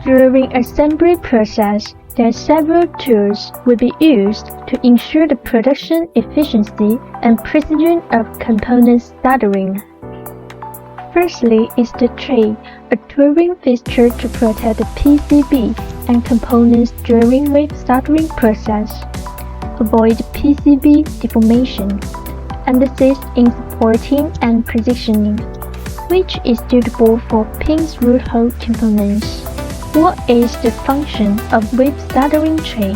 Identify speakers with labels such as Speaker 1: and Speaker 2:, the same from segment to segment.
Speaker 1: During assembly process, there are several tools will be used to ensure the production efficiency and precision of component soldering. Firstly is the tray, a touring fixture to protect the PCB and components during wave soldering process. Avoid PCB deformation and assist in supporting and positioning, which is suitable for pins root hole components. What is the function of wave soldering tray?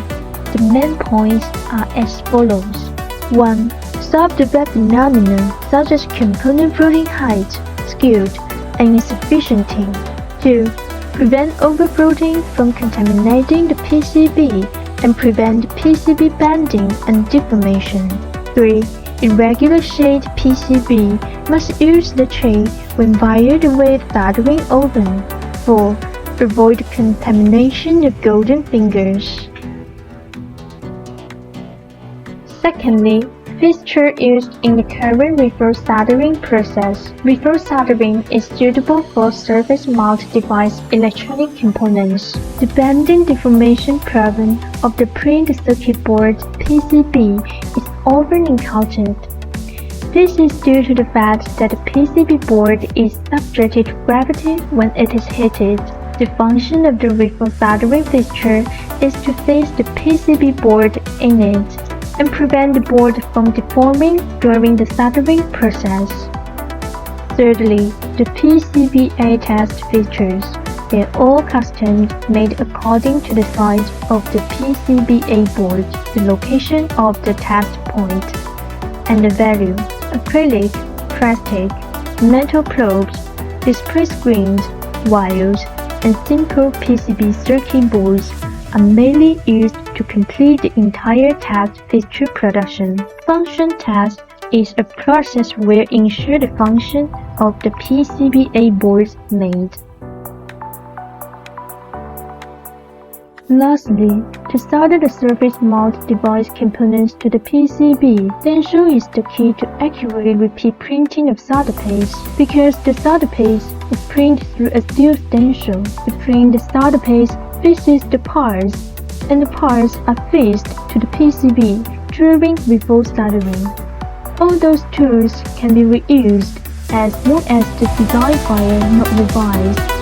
Speaker 1: The main points are as follows. 1. Solve the web phenomenon such as component floating height, skewed, and insufficiency. 2. Prevent overflowing from contaminating the PCB and prevent PCB bending and deformation. 3. Irregular shaped PCB must use the tray when via the wave soldering oven. 4. Avoid contamination of golden fingers. Secondly, fixture used in the current reverse soldering process. Reverse soldering is suitable for surface mount device electronic components. The bending deformation problem of the printed circuit board PCB is often encountered. This is due to the fact that the PCB board is subjected to gravity when it is heated. The function of the reverse soldering fixture is to face the PCB board in it and prevent the board from deforming during the soldering process. Thirdly, the PCBA test fixtures. They are all custom made according to the size of the PCBA board, the location of the test point, and the value. Acrylic, plastic, metal probes, display screens, wires, and simple PCB circuit boards are mainly used to complete the entire test fixture production. Function test is a process where ensure the function of the PCBA boards made. Lastly, to solder the surface mount device components to the PCB, stencil is the key to accurately repeat printing of solder paste. Because the solder paste is printed through a steel stencil, the print solder paste fixes the parts, and the parts are fixed to the PCB during reverse soldering. All those tools can be reused as long as the design file not revised.